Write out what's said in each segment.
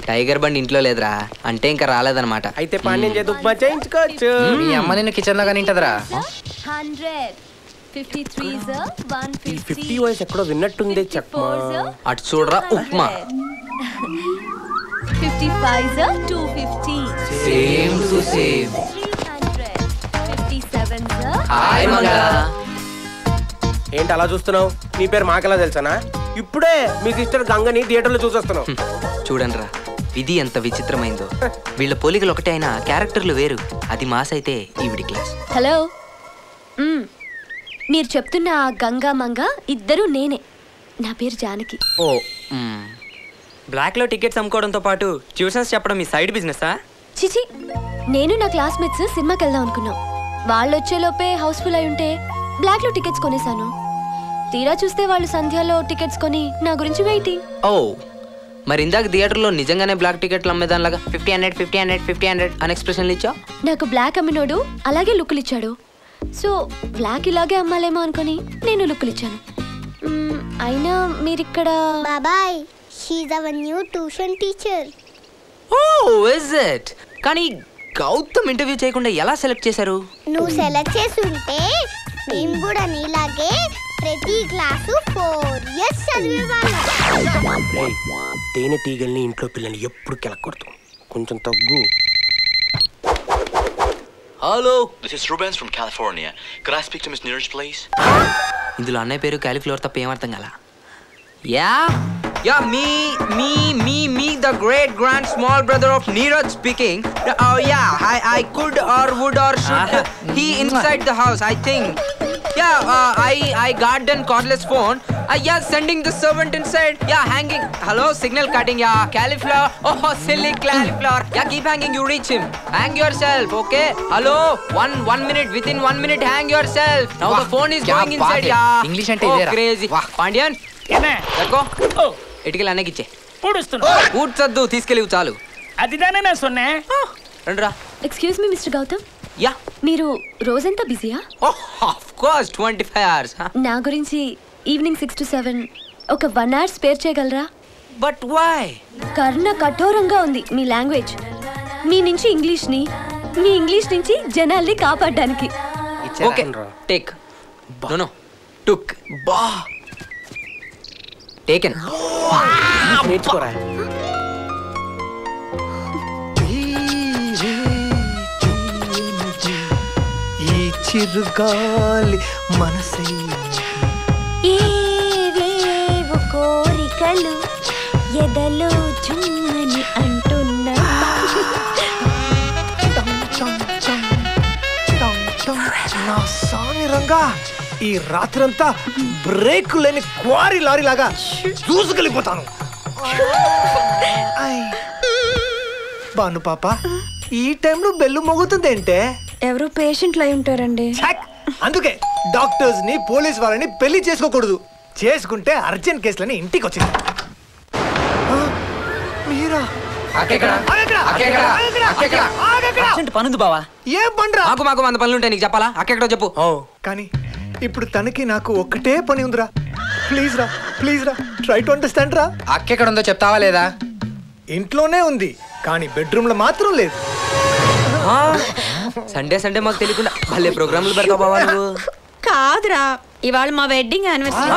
Tiger బండి ఇంట్లో లేదురా, అంటే ఇంకా రాలేదన్నమాట. అయితే పాండ్యం చేతి ఉప్మా చేయించుకోవచ్చు. మీ అమ్మ నిన్ను కిచెన్ లో కానీ ఉంటదిరా. 50 వాయిస్ ఎక్కడో విన్నట్టుంది. చెప్పమా అటు చూడరా upma. 55 250. Same to same. 357 hi Manga. ఏంటి అలా చూస్తున్నావు? నీ పేరు మాకెలా తెలుసానా? ఇప్పుడే మీ సిస్టర్ గంగని థియేటర్లో చూసొస్తున్నావు. చూడండి రా, విధి ఎంత విచిత్రమైందో. వీళ్ళ పోలికలు ఒకటే అయినా క్యారెక్టర్లు వేరు. అది మాస్ అయితే ఈవిడి క్లాస్. హలో, మీరు చెప్తున్న ఆ గంగా మంగ ఇద్దరు నేనే. నా పేరు జానకి. ఓ బ్లాక్ లో టికెట్స్ అమ్ముకోవడంతో పాటు ట్యూషన్స్ చెప్పడం మీ సైడ్ బిజినెసా? చిచి, నేను నా క్లాస్మేట్స్ సినిమాకి వెళ్దాం అనుకున్నాం. వాళ్ళు వచ్చేలోపే హౌస్ఫుల్ అయి ఉంటే బ్లాక్ లో టికెట్స్ కొనేసాను. తీరా చూస్తే వాళ్ళు సంధ్యలో టికెట్స్ కొని నా గురించి వెయిటింగ్. ఓ, మరి ఇందాక థియేటర్లో నిజంగానే బ్లాక్ టికెట్లు అమ్మేదానిలాగా 50 100 50 100 అని ఎక్స్ప్రెషన్లు ఇచ్చా. నాకు బ్లాక్ అమ్మినోడు అలాగే లుక్కులు ఇచ్చాడు. సో బ్లాక్ ఇలాగే అమ్మాలేమో అనుకుని నేను లుక్కులు ఇచ్చాను. అయినా మీరిక్కడ. బాబాయ్, she our new tuition teacher. Oh is it? కానీ గౌతమ్ ఇంటర్వ్యూ చేయకుండా ఎలా సెలెక్ట్ చేశారు? నువ్వు సెలెక్ట్ చేసి ఉంటే మేము కూడా నీలాగే ప్రతి క్లాసు 4 years చదివేవాళ్ళం. తేనె టీగల్ని ఇంట్లో పిల్లల్ని ఎప్పుడు కెలకూడదు. కొంచెం తగ్గు. Hello, This is Rubens from California. Could I speak to Miss Neeraj, please? ఇందులో అన్నయ్య పేరు క్యాలిఫ్లవర్ తప్ప ఏమర్థం కదా. Yeah yeah me the great grand small brother of Neeraj speaking. I could or would or should he inside the house, I think. I got an cordless phone. Sending the servant inside. Hanging. Hello, signal cutting. Cauliflower. Oh, silly cauliflower. Keep hanging. You reach him. Hang yourself, okay? Hello. One minute. Within 1 minute, hang yourself. Now the phone is going inside. English ante idera. Crazy. Pandian. Let's go. ఇటుకలు అన్నకి ఇచ్చే. పూడ్చొద్దు, తీసుకెళ్ళి చాలు. అదిదానే నా సొన్నే. రండిరా. Excuse me mister Gautam. Yeah, మీరు రోజంతా బిజీయా? Of course, 25 hours. నా గురించి ఈవినింగ్ 6 to 7 ఒక 1 hour స్పేర్ చేయగలరా? But why? కర్ణ కఠోరంగా ఉంది మీ లాంగ్వేజ్. మీ నుంచి ఇంగ్లీష్ని, మీ ఇంగ్లీష్ నుంచి జనాల్ని కాపాడడానికి. Okay, take. నో టుక్. బా టేకెన్. నేర్చుకోరా. చిరుగాలి మనసై ఏవేవో కోరికలు ఎదలో చుమ్మని అంటున్నా. నా సామి రంగా, ఈ రాత్రంతా బ్రేక్ లేని క్వారీ లారీ లాగా దూసుకెళ్ళిపోతాను. బాను పాప, ఈ టైంలో బెల్లు మోగుతుందేంటే? ఎవరో పేషెంట్లు అయి ఉంటారండి. అందుకే డాక్టర్స్ ని, పోలీస్ వాళ్ళని పెళ్లి చేసుకోకూడదు. చేసుకుంటే అర్జెంట్ కేసులని ఇంటికి వచ్చింది. మీరా? పనుంది బావా. ఏం పండ్రా? మాకు 100 పనులు ఉంటాయి, నీకు చెప్పాలా? అక్కడో చెప్పు. కానీ ఇప్పుడు తనకి నాకు ఒక్కటే పని ఉందిరా. ప్లీజ్ రా, ట్రై టు అండర్స్టాండ్ రా. అక్కెక్కడ ఉందో చెప్తావా లేదా? ఇంట్లోనే ఉంది, కానీ బెడ్రూమ్ లో మాత్రం లేదు. సండే మాకు తెలియకుండా భలే ప్రోగ్రాంలు పెడతావు బావా నువ్వు. కాదురా, ఇవాళ మా వెడ్డింగ్ యానివర్సరీ.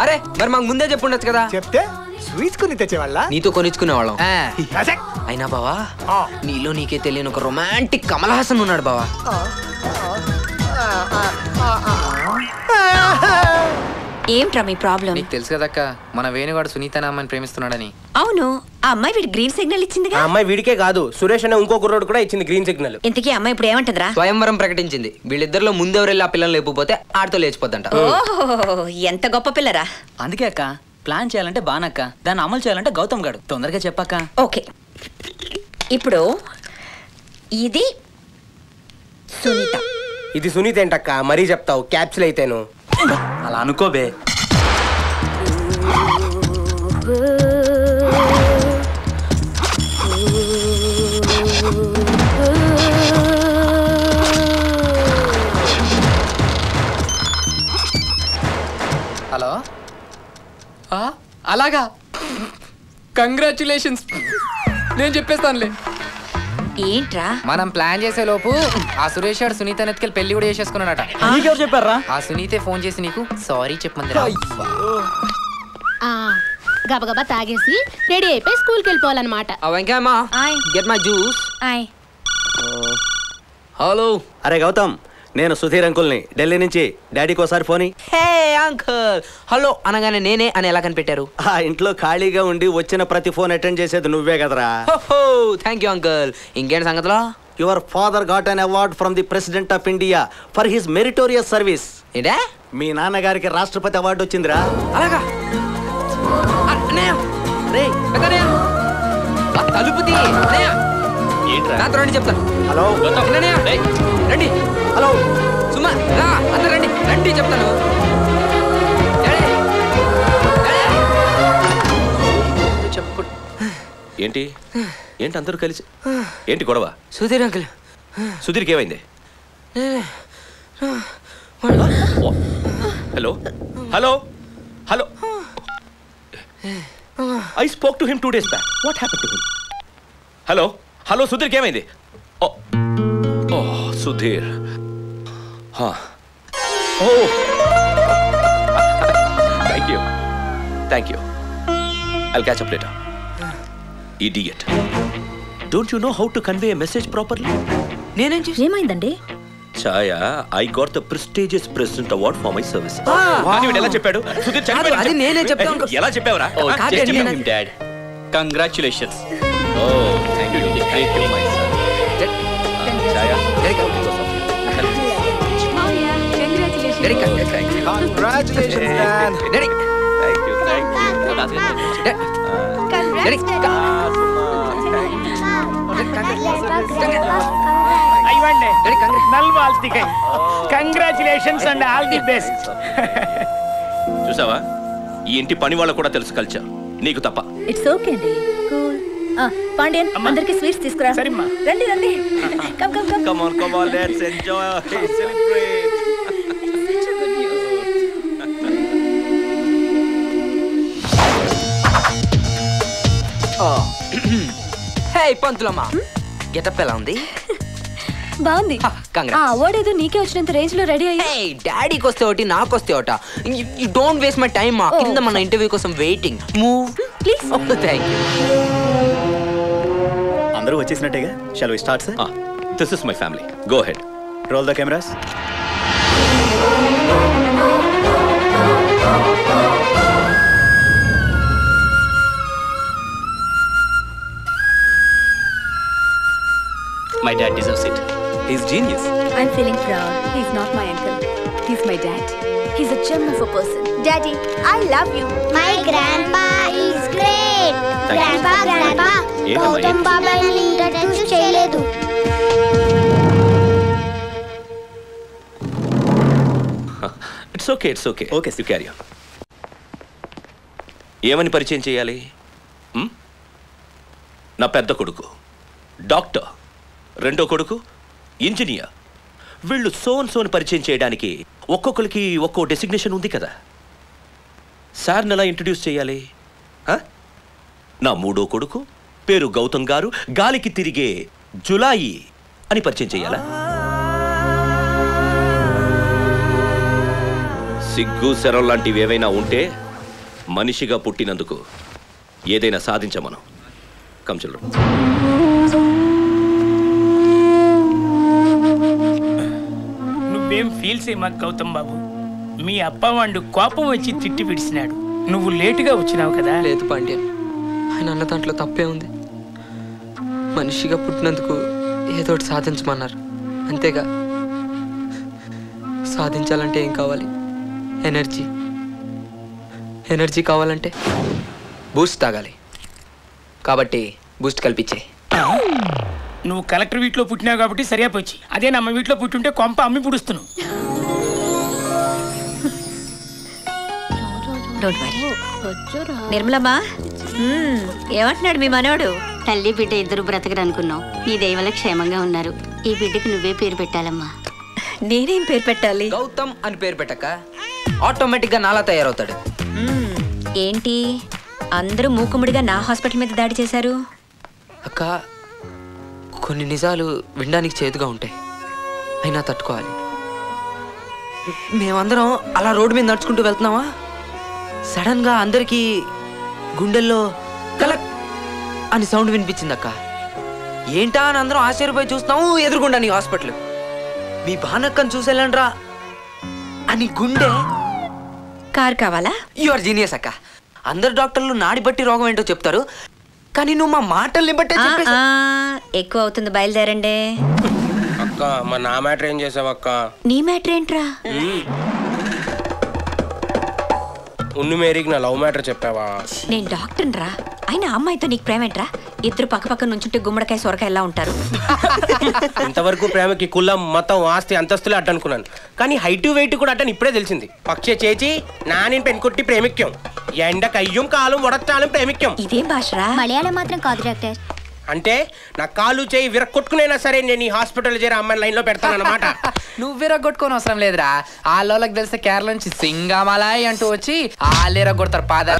అరే మరి మాకు ముందే చెప్పుండొచ్చు కదా. చెప్తే స్వీట్స్ కొని తెచ్చేవాళ్ళ. నీతో కొనిచ్చుకునే వాళ్ళం. అయినా బావా, నీలో నీకే తెలియని ఒక రొమాంటిక్ కమల్ హాసన్ ఉన్నాడు బావా. ఏంట్రా మీ ప్రాబ్లం? నీకు తెలుసు కదక్క, మన వేణుగాడు సునీత అనే అమ్మాయిని ప్రేమిస్తున్నాడని. అవును, ఆ అమ్మాయి వీడి గ్రీన్ సిగ్నల్ ఇచ్చిందిగా. ఆ అమ్మాయి వీడికే కాదు, సురేష్ అనే ఇంకో కుర్రోడు కూడా ఇచ్చింది గ్రీన్ సిగ్నల్. ఇంతకీ అమ్మాయి ఇప్పుడు ఏమంటదిరా? స్వయంవరం ప్రకటించింది. వీళ్ళిద్దరిలో ముందెవరెళ్ళి ఆ పిల్లలు లేకపోతే ఆడితో లేచిపోద్దంట. ఓహో, ఎంత గొప్ప పిల్లరా. అందుకే అక్క, ప్లాన్ చేయాలంటే బానక్క, దాన్ని అమలు చేయాలంటే గౌతమ్ గాడు. తొందరగా చెప్పాక. ఓకే, ఇప్పుడు ఇది సునీత. ఇది సునీత ఏంటక్క మరీ చెప్తావు? క్యాప్సుల్ అయితేను. అలా అనుకోబే. హలో, అలాగా కంగ్రాచులేషన్స్. నేను చెప్పేస్తానులే. ఏంట్రా మనం ప్లాన్ చేసే లోపు ఆ సురేష్ గారు సునీత నెత్తికెళ్ళి పెళ్లి కూడా చేసేసుకున్నాడట. నీకెవరు చెప్పారా? ఆ సునీతే ఫోన్ చేసి నీకు సారీ చెప్పమందిరా. గబగబా తాగేసి రెడీ అయిపోయి స్కూల్కి వెళ్ళిపోవాలన్నమాట. వెంకయ్యమ్మా, గెట్ మై జ్యూస్. హలో. అరే గౌతమ్, నేను సుధీర్ అంకుల్ని, ఢిల్లీ నుంచి. డాడీకి ఒకసారి ఫోన్. Hey uncle. హలో అనగానే నేనే అని ఎలా కనిపెట్టారు? ఆ ఇంట్లో ఖాళీగా ఉండి వచ్చిన ప్రతి ఫోన్ అటెండ్ చేసేది నువ్వే కదరా. Thank you uncle. ఇంకేంటి సంగతిలో? Your father got an award from the president of India for his meritorious service. ఏంటే? మీ నాన్నగారికి రాష్ట్రపతి అవార్డు వచ్చిందిరా. అలాగా? తలుపుతి నాతో రండి చెప్తాను. హలో రండి. హలో సుమా రా, అందరు రండి రండి చెప్తాను. ఏంటి ఏంటి అందరూ కలిసి ఏంటి గొడవ? సుధీర్ అంకుల్. సుధీర్కి ఏమైంది? Hello hello hello I spoke to him 2 days back. What happened to him? Hello hello సుధీర్కి ఏమైంది? Sudheer. Thank you. I'll catch up later. Idiot. Don't you know how to convey a message properly? నేనేం చేసి? ఏమైందండి? Chaya, I got the prestigious president award for my service. అని వీడు ఎలా చెప్పాడు? సుధీర్ చనిపోయాడు. అది నేనే చెప్తాను. ఎలా చెప్పావురా? Dad. Congratulations. Oh, thank you. Thank you, my son. Chaya. Congratulations, Dad. Thank you. Congratulations and all the best. చూసావా, ఈ ఇంటి పని వాళ్ళకు కూడా తెలుసు కల్చర్, నీకు తప్ప. ఇట్స్ ఓకే అండి. కూల్. పాండ్యన్ అందరికి స్వీట్స్ తీసుకురా. సరేమ్మా. రండి రండి. Come come come. Come on, let's enjoy, celebrate. Hey పంతులమ్మా, గెటప్ ఎలా ఉంది? బాగుంది. ఆ అవార్డ్ ఏదో నీకే వచ్చినంత రేంజ్ లో రెడీ అయ్యి. డాడీకి వస్తే ఒకటి, నాకు వస్తే ఒకట. You don't waste my time. మా కింద మన ఇంటర్వ్యూ కోసం waiting. Move please. Thank you. అందరూ వచ్చేసినట్టేగా. Shall we start, sir? This is my family. Go ahead. Roll the cameras. My dad deserves it. He's genius. I'm feeling proud. He's not my uncle. He's my dad. He's a gem of a person. Daddy, I love you. My grandpa is great. Grandpa. Gautam Baba ni introduce చేయలేదు. It's okay. Okay, you carry on. ఏమని పరిచయం చేయాలి? నా పెద్ద కొడుకు doctor, రెండో కొడుకు engineer. వీళ్ళు సోన్ పరిచయం చేయడానికి ఒక్కొక్కరికి ఒక్కో డెసిగ్నేషన్ ఉంది కదా. సార్ని ఎలా ఇంట్రడ్యూస్ చేయాలి? నా మూడో కొడుకు పేరు గౌతమ్ గారు, గాలికి తిరిగే జులాయి అని పరిచయం చేయాలా? సిగ్గు శరం లాంటివి ఏవైనా ఉంటే మనిషిగా పుట్టినందుకు ఏదైనా సాధించమను. Come children. నువ్వేం ఫీల్ చేయమా గౌతమ్ బాబు. మీ అప్పవాడు కోపం వచ్చి తిట్టి పిడిచినాడు. నువ్వు లేటుగా వచ్చినావు కదా. లేదు పాండ్యన్, ఆయన అన్న దాంట్లో తప్పే ఉంది. మనిషిగా పుట్టినందుకు ఏదో ఒకటి సాధించమన్నారు, అంతేగా. సాధించాలంటే ఏం కావాలి? ఎనర్జీ కావాలంటే బూస్ట్ తాగాలి. కాబట్టి బూస్ట్ కల్పించే. నువ్వు కలెక్టర్ వీటిలో పుట్టినావు కాబట్టి సరిపోయి. అదే నమ్మ వీటిలో పుట్టుంటే కొంప అమ్మి పుడుస్తున్నావు. నిర్మలమ్మా, ఏమంటున్నాడు మీ మనోడు? తల్లి బిడ్డ ఇద్దరు బ్రతకరు అనుకున్నావు. నీ దయవల్ల క్షేమంగా ఉన్నారు. ఈ బిడ్డకి నువ్వే పేరు పెట్టాలమ్మా. నేనేం పేరు పెట్టాలి? గౌతమ్ అని పేరు పెట్టక ఆటోమేటిక్ గా నాలా తయారవుతాడు. ఏంటి అందరూ మూకుముడిగా నా హాస్పిటల్ మీద దాడి చేశారు? అక్క కొన్ని నిజాలు వినడానికి చేదుగా ఉంటాయి, అయినా తట్టుకోవాలి. మేమందరం అలా రోడ్డు మీద నడుచుకుంటూ వెళ్తున్నావా, సడన్గా అందరికీ గుండెల్లో కలక్ అని సౌండ్ వినిపించింది అక్క. ఏంటా అని అందరం ఆశ్చర్యపోయి చూస్తున్నాము. ఎదురుగుండా నీ హాస్పిటల్. మీ భానక్కని చూసేళ్ళండ్రా అని గుండె. కార్ కావాలా? యువర్ జీనియస్ అక్క. అందరు డాక్టర్లు నాడి బట్టి రోగం ఏంటో చెప్తారు, కానీ నువ్వు మా మాటల్ని బట్టే చెప్పేసి. ఎక్కువ అవుతుంది, బయలుదేరండి. అక్క మా నా మ్యాటర్ ఏం చేసావు అక్క? నీ మ్యాటర్ ఏంట్రా? ఉన్ను మేరీకి నా లవ్ మ్యాటర్ చెప్పావా? నేను డాక్టర్ రా, అయినా అమ్మాయితో నీకు ప్రేమ ఏంట్రా? ఇద్దరు పక్క పక్క నుంచుంటే గుమ్మడికాయ సొరకాయ ఎలా ఉంటారు? ఇంతవరకు ప్రేమకి కులం మతం ఆస్తి అంతస్తులే అట్టనుకున్నాను, కానీ హైట్ వెయిట్ కూడా అట్టని ఇప్పుడే తెలిసింది. పక్షే చేచి నాని పెన్కొట్టి ప్రేమిక్యం, ఎండ కయ్యం కాలం వడత్తాలం ప్రేమిక్యం. ఇదేం భాషరా? మలయాళం మాత్రం కాదు డాక్టర్. అంటే నా కాలు చేయి విరక్కొట్టుకునైనా సరే నేను ఈ హాస్పిటల్ చేరి అమ్మాయిని లైన్ లో పెడతానన్నమాట. నువ్వు విరగొట్టుకోని అవసరం లేదురా, వాళ్ళకి తెలిస్తే కేరళ నుంచి సింగమలాయ్ అంటూ వచ్చి వాళ్ళు విరగొడతారు పాద.